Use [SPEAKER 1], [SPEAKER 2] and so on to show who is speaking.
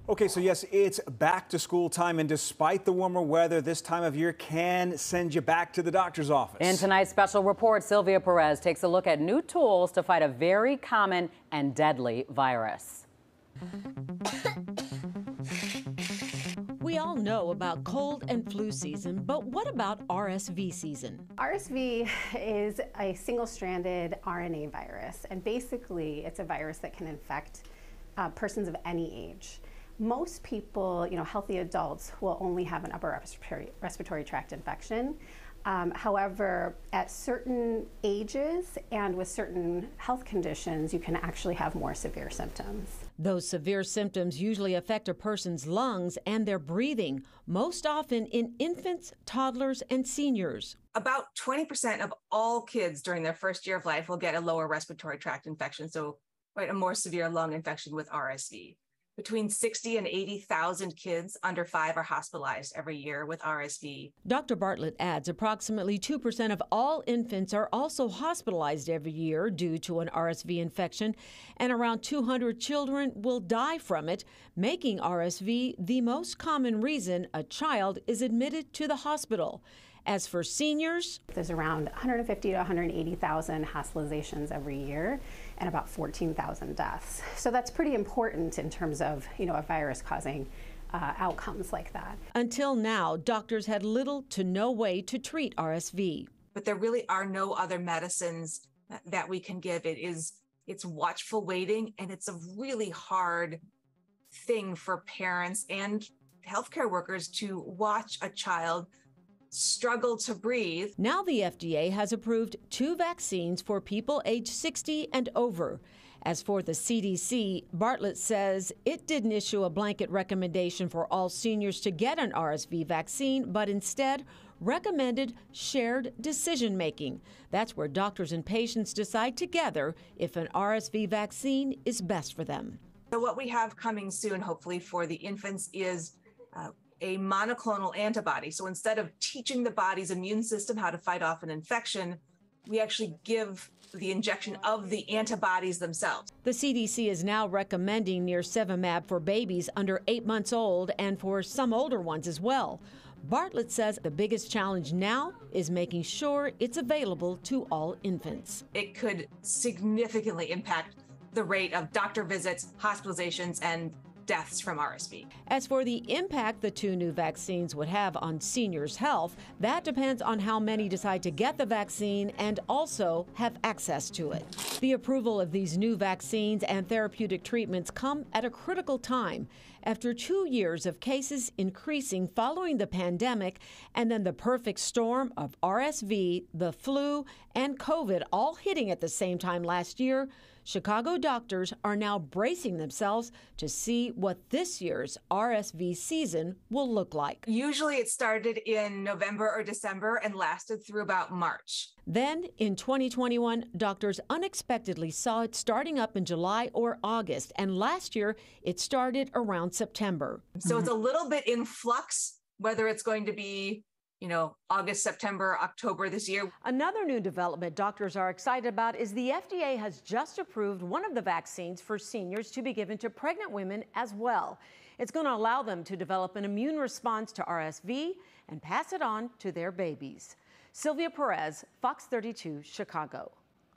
[SPEAKER 1] Okay, so yes, it's back to school time, and despite the warmer weather, this time of year can send you back to the doctor's office.
[SPEAKER 2] In tonight's special report, Sylvia Perez takes a look at new tools to fight a very common and deadly virus.
[SPEAKER 3] We all know about cold and flu season, but what about RSV season?
[SPEAKER 4] RSV is a single-stranded RNA virus, and basically it's a virus that can infect persons of any age. Most people, healthy adults, will only have an upper respiratory tract infection. However, at certain ages and with certain health conditions, you can actually have more severe symptoms.
[SPEAKER 3] Those severe symptoms usually affect a person's lungs and their breathing, most often in infants, toddlers, and seniors.
[SPEAKER 5] About 20% of all kids during their first year of life will get a lower respiratory tract infection, so a more severe lung infection with RSV. Between 60 and 80,000 kids under 5 are hospitalized every year with RSV.
[SPEAKER 3] Dr. Bartlett adds approximately 2% of all infants are also hospitalized every year due to an RSV infection, and around 200 children will die from it, making RSV the most common reason a child is admitted to the hospital. As for seniors,
[SPEAKER 4] there's around 150 to 180,000 hospitalizations every year and about 14,000 deaths. So that's pretty important in terms of, a virus causing outcomes like that.
[SPEAKER 3] Until now, doctors had little to no way to treat RSV.
[SPEAKER 5] But there really are no other medicines that we can give. It's watchful waiting, and it's a really hard thing for parents and healthcare workers to watch a child struggle to breathe.
[SPEAKER 3] Now the FDA has approved 2 vaccines for people age 60 and over. As for the CDC, Bartlett says it didn't issue a blanket recommendation for all seniors to get an RSV vaccine, but instead recommended shared decision-making. That's where doctors and patients decide together if an RSV vaccine is best for them.
[SPEAKER 5] So what we have coming soon, hopefully, for the infants is a monoclonal antibody. So instead of teaching the body's immune system how to fight off an infection, we actually give the injection of the antibodies themselves.
[SPEAKER 3] The CDC is now recommending nirsevimab for babies under 8 months old and for some older ones as well. Bartlett says the biggest challenge now is making sure it's available to all infants.
[SPEAKER 5] It could significantly impact the rate of doctor visits, hospitalizations, and deaths from RSV.
[SPEAKER 3] As for the impact the 2 new vaccines would have on seniors' health, that depends on how many decide to get the vaccine and also have access to it. The approval of these new vaccines and therapeutic treatments come at a critical time after 2 years of cases increasing following the pandemic, and then the perfect storm of RSV, the flu, and COVID all hitting at the same time last year. Chicago doctors are now bracing themselves to see what this year's RSV season will look like.
[SPEAKER 5] Usually it started in November or December and lasted through about March.
[SPEAKER 3] Then in 2021, doctors unexpectedly saw it starting up in July or August, and last year it started around September.
[SPEAKER 5] So it's a little bit in flux, whether it's going to be August, September, October this year.
[SPEAKER 3] Another new development doctors are excited about is the FDA has just approved one of the vaccines for seniors to be given to pregnant women as well. It's going to allow them to develop an immune response to RSV and pass it on to their babies. Sylvia Perez, Fox 32, Chicago.